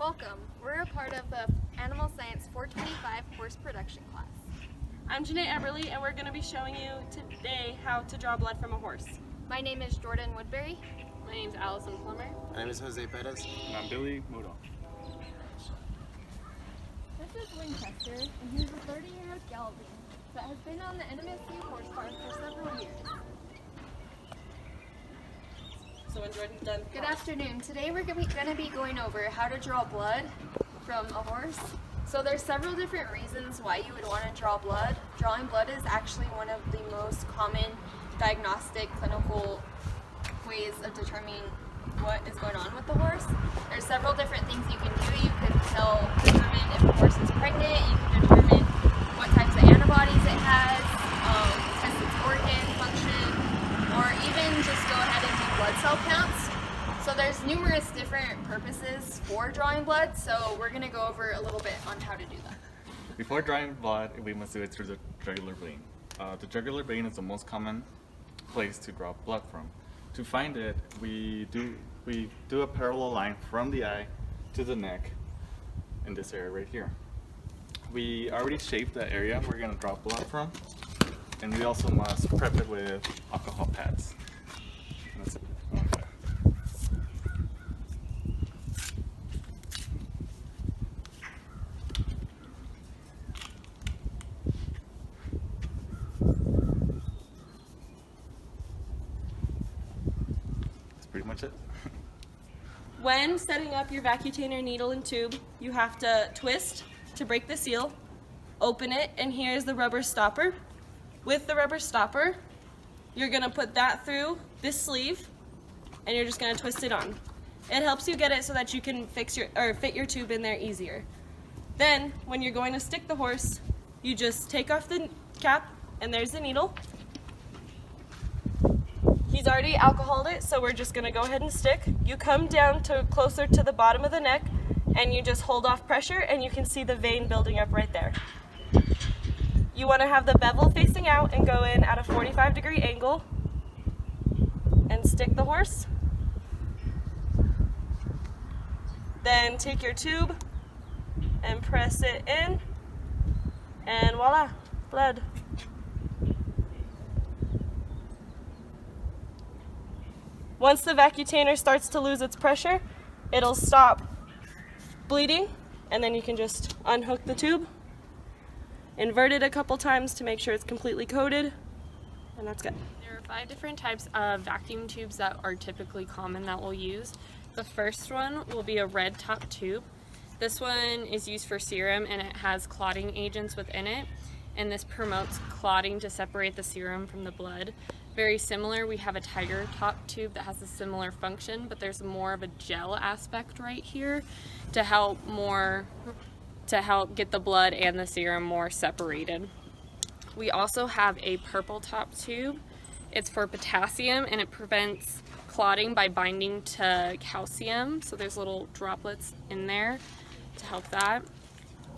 Welcome. We're a part of the Animal Science 425 horse production class. I'm Janae Eberly, and we're going to be showing you today how to draw blood from a horse. My name is Jordan Woodbury. My name's Allison Plummer. My name is Jose Perez. And I'm Billy Mudo. This is Winchester, and he's a 30-year-old gelding that has been on the ANSC horse farm for several years. So when Jordan's done. Good afternoon. Today we're going to be going over how to draw blood from a horse. So there's several different reasons why you would want to draw blood. Drawing blood is actually one of the most common diagnostic clinical ways of determining what is going on with the horse. There's several different things you can do. You can determine if a horse is pregnant. You can determine what types of antibodies it has, test its organ function, or even just go ahead and do blood cell counts. So there's numerous different purposes for drawing blood, so we're going to go over a little bit on how to do that. Before drawing blood, we must do it through the jugular vein. The jugular vein is the most common place to draw blood from. To find it, we do a parallel line from the eye to the neck in this area right here. We already shaped the area we're going to draw blood from, and we also must prep it with alcohol pads. That's it. Okay. That's pretty much it. When setting up your vacutainer needle and tube, you have to twist to break the seal, open it, and here's the rubber stopper. With the rubber stopper, you're going to put that through this sleeve, and you're just going to twist it on. It helps you get it so that you can fit your tube in there easier. Then, when you're going to stick the horse, you just take off the cap, and there's the needle. He's already alcoholed it, so we're just going to go ahead and stick. You come down to closer to the bottom of the neck, and you just hold off pressure, and you can see the vein building up right there. You want to have the bevel facing out and go in at a 45-degree angle and stick the horse. Then take your tube and press it in, and voila, blood. Once the vacutainer starts to lose its pressure, it'll stop bleeding, and then you can just unhook the tube, invert it a couple times to make sure it's completely coated, and that's good. There are 5 different types of vacuum tubes that are typically common that we'll use. The first one will be a red top tube. This one is used for serum, and it has clotting agents within it, and this promotes clotting to separate the serum from the blood. Very similar, we have a tiger top tube that has a similar function, but there's more of a gel aspect right here to help get the blood and the serum more separated. We also have a purple top tube. It's for potassium, and it prevents clotting by binding to calcium, so there's little droplets in there to help that.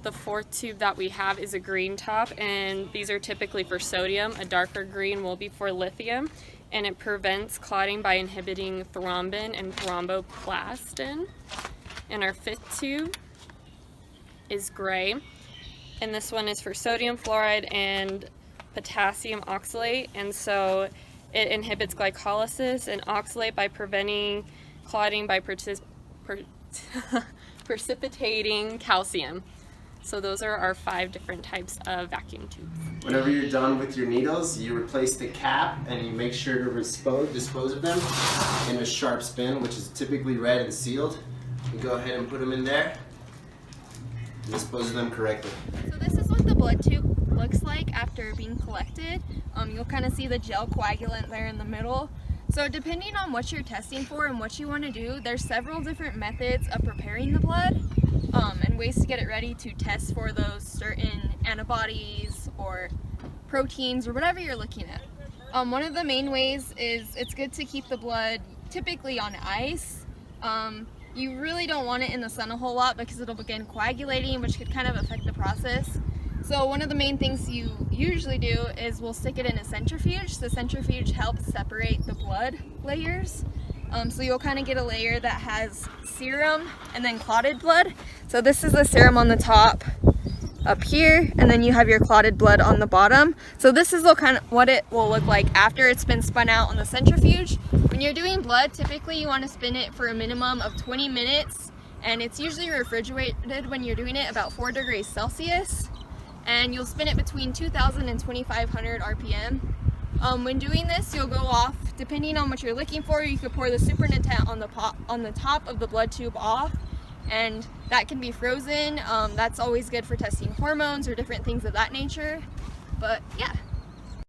The fourth tube that we have is a green top, and these are typically for sodium. A darker green will be for lithium, and it prevents clotting by inhibiting thrombin and thromboplastin. And our fifth tube is gray, and this one is for sodium fluoride and potassium oxalate, and so it inhibits glycolysis and oxalate by preventing clotting by precipitating calcium. So those are our 5 different types of vacuum tubes. Whenever you're done with your needles, you replace the cap and you make sure to dispose of them in a sharp spin, which is typically red and sealed. You go ahead and put them in there and dispose of them correctly. So this is what the blood tube looks like after being collected. You'll kind of see the gel coagulant there in the middle. So depending on what you're testing for and what you want to do, there's several different methods of preparing the blood and ways to get it ready to test for those certain antibodies or proteins or whatever you're looking at. One of the main ways is it's good to keep the blood typically on ice. You really don't want it in the sun a whole lot because it'll begin coagulating, which could kind of affect the process. So one of the main things you usually do is we'll stick it in a centrifuge. The centrifuge helps separate the blood layers, So you'll kind of get a layer that has serum and then clotted blood. So this is the serum on the top up here, and then you have your clotted blood on the bottom. So this is what it will look like after it's been spun out on the centrifuge. When you're doing blood, typically you want to spin it for a minimum of 20 minutes, and it's usually refrigerated when you're doing it about 4 degrees Celsius, and you'll spin it between 2,000 and 2,500 RPM. When doing this, you'll go off, depending on what you're looking for, you could pour the supernatant on the top of the blood tube off, and that can be frozen. That's always good for testing hormones or different things of that nature. But yeah.